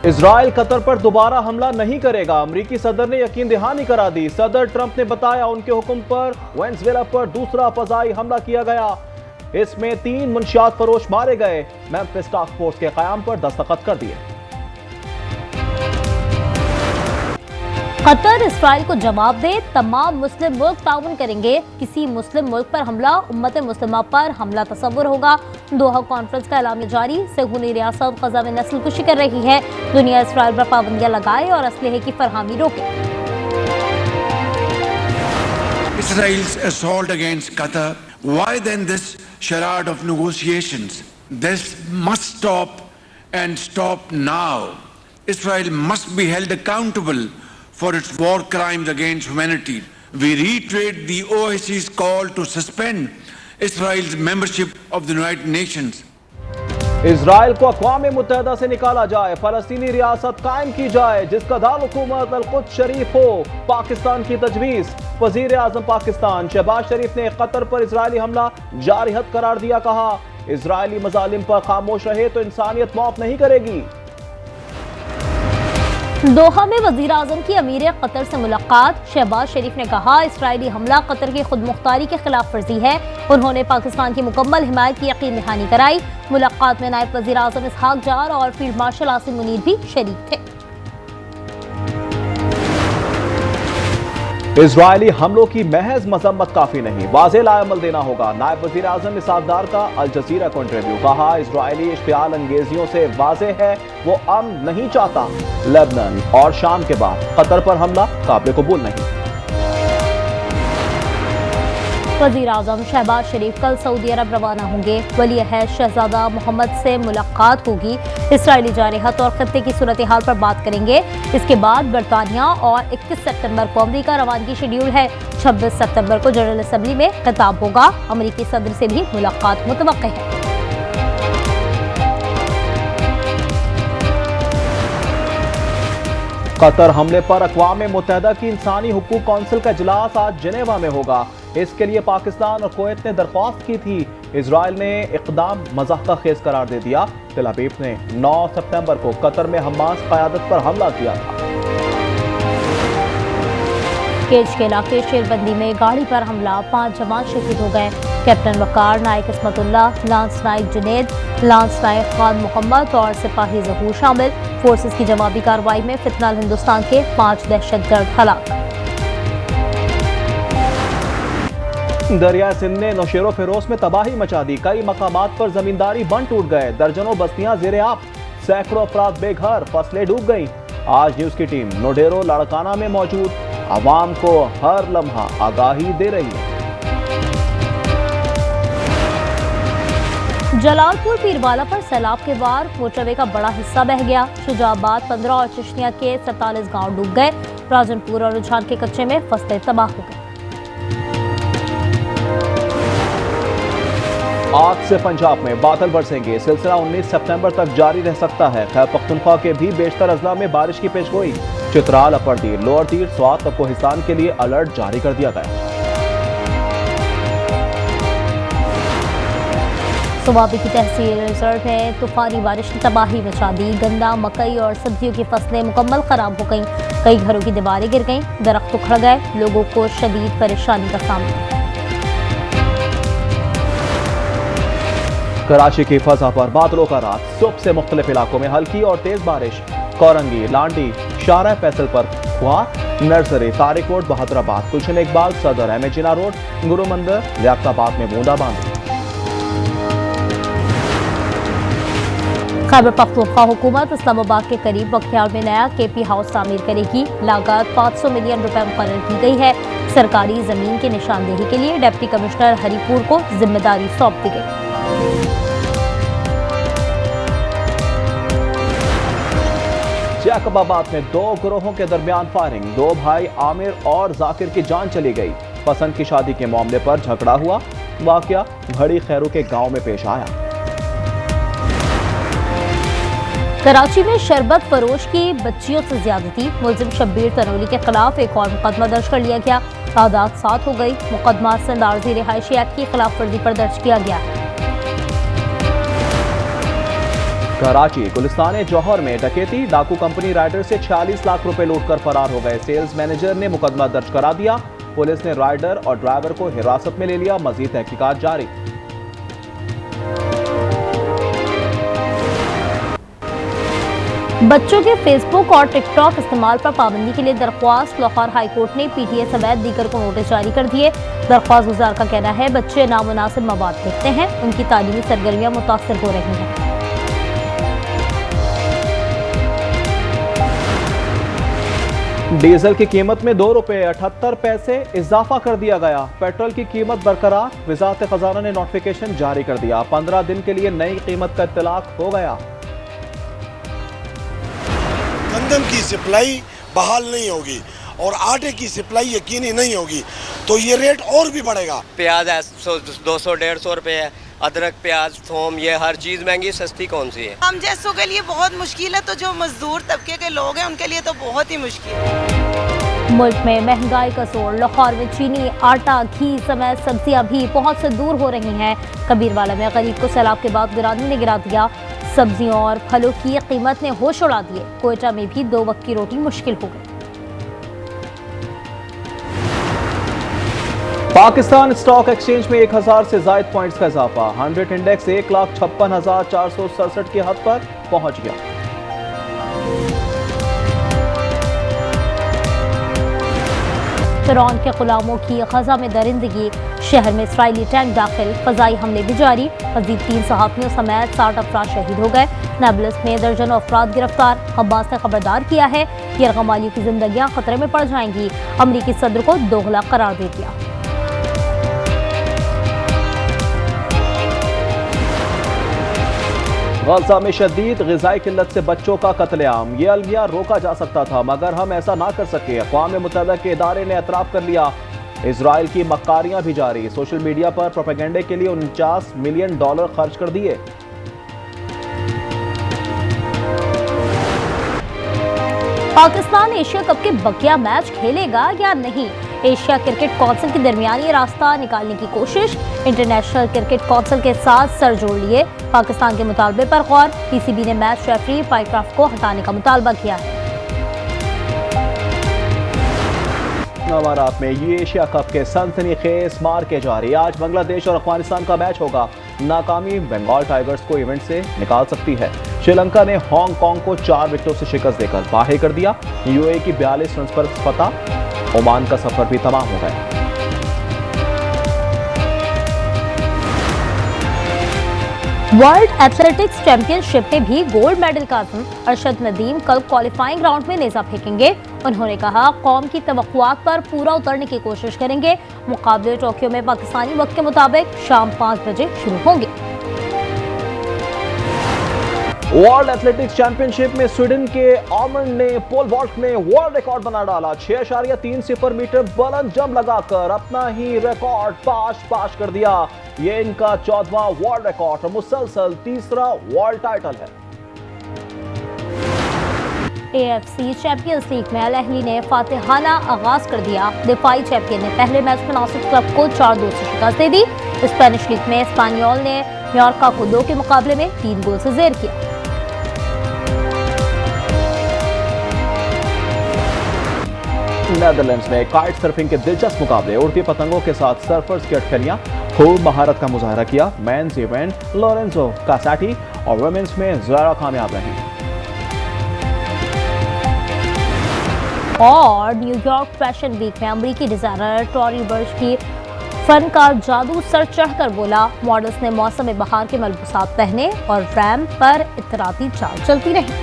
Israel Qatar पर दोबारा हमला नहीं करेगा, अमेरिकी सदर ने यकीन दहानी करा दी। सदर ट्रंप ने बताया उनके हुक्म पर वेनेजुएला पर दूसरा फजाई हमला किया गया। इसमें 3 मुनशियात फरोश मारे गए। मेम्फिस टास्क फोर्स के कयाम पर दस्तखत कर दिए। कतर इसराइल को जवाब दे, तमाम मुस्लिम मुल्क ताउन करेंगे। किसी मुस्लिम मुल्क पर हमला उम्मत मुस्लिमा पर हमला तस्वुर होगा। दोहा कॉन्फ्रेंस का ऐलान जारी। सहूनी रियासत गजा में नस्ल कुशी कर रही है। दुनिया इसराइल पर पाबंदियां लगाए और असलहे की फरहमी रोके। Israel's assault against Qatar. Why then this charade of negotiations? This must stop and stop now. Israel must be held accountable for its war crimes against humanity. We reiterate the OIC's call to suspend Israel's membership of the United Nations. Israel को अक़वाम मुत्तहिदा से निकाला जाए, फलस्तीनी रियासत कायम की जाए जिसका दारुल-हुकूमत Al-Quds शरीफ हो। पाकिस्तान की तजवीज़। वज़ीर आज़म पाकिस्तान शहबाज शरीफ ने कतर पर इजरायली हमला जारिहत करार दिया। कहा, इजरायली मज़ालिम पर खामोश रहे तो इंसानियत माफ नहीं करेगी। दोहा में वजीर आजम की अमीर कतर से मुलाकात। शहबाज शरीफ ने कहा, इसराइली हमला कतर की खुद मुख्तारी के खिलाफ वर्जी है। उन्होंने पाकिस्तान की मुकम्मल हिमायत की यकीन दहानी कराई। मुलाकात में नायब वजीर आजम इसहाक जार और फील्ड मार्शल आसिम मुनीर भी शरीक थे। इजरायली हमलों की महज मजम्मत काफी नहीं, वाज़ेह लाअमल देना होगा। नायब वज़ीर आज़म इसहाक दार का अल जज़ीरा को इंटरव्यू। कहा, इजरायली इश्तियाल अंगेजियों से वाज़ेह है वो अमन नहीं चाहता। लेबनान और शाम के बाद कतर पर हमला काबिल कबूल नहीं। वज़ीर आज़म शहबाज शरीफ कल सऊदी अरब रवाना होंगे। वली अहद शहजादा मोहम्मद से मुलाकात होगी। इसराइली जारहत और खत्ते की सूरत हाल पर बात करेंगे। इसके बाद बरतानिया और 21 सितंबर को अमरीका रवानगी शेड्यूल है। 26 सितंबर को जनरल असम्बली में खिताब होगा। अमरीकी सदर से भी मुलाकात मुतवक्किह है। कतर हमले पर अक़वाम मुत्तहिदा की इंसानी हुकूक कौंसिल का इजलास आज जिनेवा में होगा। इसके लिए पाकिस्तान और कुवैत ने दरख्वास्त की थी। इजराइल ने इक़दाम मज़ाक़ा खेज़ करार दे दिया। तेल अवीव ने 9 सितंबर को कतर में हमास क़यादत पर हमला किया था। केज के इलाके शेरबंदी में गाड़ी पर हमला, 5 जवान शहीद हो गए। कैप्टन वकार, नायक इस्मतुल्लाह, लांस नायक जुनेद, लांस नायक खान मोहम्मद और सिपाही ज़हूर शामिल। फोर्सेस की जवाबी कार्रवाई में फितनाल हिंदुस्तान के 5 दहशतगर्द हलाक। दरिया सिंध ने नौशेरो फिरोज में तबाही मचा दी। कई मकामात पर जमींदारी बंद टूट गए। दर्जनों बस्तियां ज़ेरे आब, सैकड़ों अफराद बेघर, फसलें डूब गईं। आज न्यूज़ की टीम नोडेरो लाड़काना में मौजूद, आवाम को हर लम्हा आगाही दे रही है। जलालपुर पीरवाला पर सैलाब के बाद मोटरवे का बड़ा हिस्सा बह गया। शुजाबाद, 15 और चश्तिया के 47 गांव डूब गए। राजनपुर और रुझान के कच्चे में फसलें तबाह हो गई। आज से पंजाब में बादल बरसेंगे। सिलसिला 19 सितंबर तक जारी रह सकता है। खैबर पख्तूनख्वा के भी बेशतर अजला में बारिश की पेशगोई। चित्राल, अपर दीर, लोअर दीर, स्वात और कोहिस्तान के लिए अलर्ट जारी कर दिया गया। सुवाबी की तहसील रिजर्व में तूफानी बारिश ने तबाही मचा दी। गन्ना, मकई और सब्जियों की फसलें मुकम्मल खराब हो गईं। कई घरों की दीवारें गिर गईं, दरख्त उखड़ गए। लोगों को शदीद परेशानी का सामना। कराची की फजा पर बादलों का रात। सुबह से मुख्तलिफ इलाकों में हल्की और तेज बारिश। कोरंगी, लांडी, शाहरा फैसल पर हुआ। नर्सरी, तारिक रोड, बहादुराबाद, गुलशन इकबाल, सदर, अहमद जिना रोड, गुरु मंदिर, लियाकताबाद में बूंदाबांदी। खैबर पख्तूनख्वा हुकूमत इस्लामाबाद के करीब बख्तियार में नया केपी हाउस तामीर करेगी। लागत 500 मिलियन रुपए मुकर्रर की गई है। सरकारी जमीन की निशानदेही के लिए डिप्टी कमिश्नर हरीपुर को जिम्मेदारी सौंप दी गई। जैकबाबाद में 2 गिरोहों के दरमियान फायरिंग। 2 भाई आमिर और जाकिर की जान चली गई। पसंद की शादी के मामले पर झगड़ा हुआ। वाकया घड़ी खैरू के गांव में पेश आया। कराची में शरबत फरोश की बच्चियों से ज्यादती। मुलजिम शब्बीर तनोली के खिलाफ एक और मुकदमा दर्ज कर लिया गया। तादाद 7 हो गई। मुकदमा सिंध आर्जी रिहायशी एक्ट की खिलाफ वर्जी पर दर्ज किया गया है। कराची गुलिस्तान जौहर में डकैती, डाकू कंपनी राइडर से 46 लाख रुपए लूटकर फरार हो गए। सेल्स मैनेजर ने मुकदमा दर्ज करा दिया। पुलिस ने राइडर और ड्राइवर को हिरासत में ले लिया। मजीद तहकीकात जारी। बच्चों के फेसबुक और टिकटॉक इस्तेमाल पर पाबंदी के लिए दरख्वास्त। लाहौर हाई कोर्ट ने पीटीए समेत दीगर को नोटिस जारी कर दिए। दरख्वास्त गुजार का कहना है बच्चे नामुनासिब मवाद देखते हैं, उनकी तालीमी सरगर्मियां मुतासर हो रही हैं। डीजल की कीमत में 2 रुपए 78 पैसे इजाफा कर दिया गया। पेट्रोल की कीमत बरकरार। वजारत खजाना ने नोटिफिकेशन जारी कर दिया। 15 दिन के लिए नई कीमत का इत्तलाक हो गया। गंदम की सप्लाई बहाल नहीं होगी और आटे की सप्लाई यकीनी नहीं होगी तो ये रेट और भी बढ़ेगा। प्याज 200-150 रुपए है, अदरक, प्याज, थोम, ये हर चीज़ महंगी। सस्ती कौन सी है? हम जैसों के लिए बहुत मुश्किल है, तो जो मजदूर तबके के लोग हैं उनके लिए तो बहुत ही मुश्किल है। मुल्क में महंगाई का जोर। लाहौर में चीनी, आटा, घी समेत सब्जियां भी पहुंच से दूर हो रही हैं। कबीरवाला में गरीब को सैलाब के बाद गिरानी ने गिरा दिया। सब्जियों और फलों की कीमत ने होश उड़ा दिए। कोयटा में भी 2 वक्त की रोटी मुश्किल हो गई। पाकिस्तान स्टॉक एक्सचेंज में 1000 से जायद पॉइंट्स का इजाफा। 100 इंडेक्स 1,56,467 की हद पर पहुंच गया। फिरौन के गुलामों की गजा में दरिंदगी। शहर में इसराइली टैंक दाखिल। फजाई हमले भी जारी। मजीद 3 सहाफियों समेत 60 अफराद शहीद हो गए। नाबल्स में दर्जनों अफराद गिरफ्तार। हब्बास ने खबरदार किया है यरगमालियों की जिंदगियां खतरे में पड़ जाएंगी। अमरीकी सदर को दोगला करार दे दिया। गजा में शदीद ग़िज़ाई किल्लत से बच्चों का कत्लेआम। ये अलमिया रोका जा सकता था मगर हम ऐसा ना कर सके। अक़वाम मुत्तहिदा के इदारे ने एतराफ़ कर लिया। इजराइल की मक्कारियां भी जारी। सोशल मीडिया पर प्रोपेगेंडे के लिए $49 मिलियन खर्च कर दिए। पाकिस्तान एशिया कप के बकिया मैच खेलेगा या नहीं? एशिया क्रिकेट कौंसिल की दरमियानी रास्ता निकालने की कोशिश। इंटरनेशनल क्रिकेट कौंसिल के साथ सर जोड़ लिए। पाकिस्तान के मुतालबे पर गौर। पीसीबी ने मैच रेफरी पाइक्राफ्ट को हटाने का मुतालबा किया है। नवारात में ये एशिया कप के सनसनीखेज मार्के जारी। आज बांग्लादेश और अफगानिस्तान का मैच होगा। नाकामी बंगाल टाइगर्स को इवेंट से निकाल सकती है। श्रीलंका ने हांगकांग को 4 विकेटों से शिकस्त देकर बाहर कर दिया। यूएई की 42 रन पर फतह। ओमान का सफर भी तमाम हो गया। वर्ल्ड एथलेटिक्स चैंपियनशिप में भी गोल्ड मेडल का आज़म। अरशद नदीम कल क्वालिफाइंग राउंड में नेज़ा फेंकेंगे। उन्होंने कहा कौम की तवक्कुआत पर पूरा उतरने की कोशिश करेंगे। मुकाबले टोक्यो में पाकिस्तानी वक्त के मुताबिक शाम 5 बजे शुरू होंगे। वर्ल्ड एथलेटिक्स चैंपियनशिप में स्वीडन के आर्मंड ने पोल वॉल्ट में वर्ल्ड रिकॉर्ड बना डाला। 6.30 मीटर बुलंद जंप लगाकर अपना ही रिकॉर्ड पाश कर दिया। ये इनका 14वां वर्ल्ड रिकॉर्ड और मुसलसल 3रा वर्ल्ड टाइटल है। AFC चैंपियंस लीग में अल अहली ने फातिहाना आगाज कर दिया। दिफाई चैंपियन ने पहले मैच में नासिर क्लब को 4-2 से शिकस्त दे दी। स्पेनिश लीग में स्पेनियोल ने न्यूयॉर्का को 2 के मुकाबले में 3 गोल से जेर किया। नेदरलैंड्स में काइट सर्फिंग के दिलचस्प मुकाबले। उड़ती पतंगों के साथ सर्फर्स की अटकलियां खूब महारत का मुजाहरा किया। मेंस इवेंट लोरेंजो कासाटी और वुमेन्स में ज़ारा कामयाब रही। और न्यूयॉर्क फैशन वीक में अमेरिकी डिजाइनर टॉरी बर्च की फन का जादू सर चढ़कर बोला। मॉडल्स ने मौसम बहार के मलबूसात पहने और रैंप पर इतराती चाल चलती रही।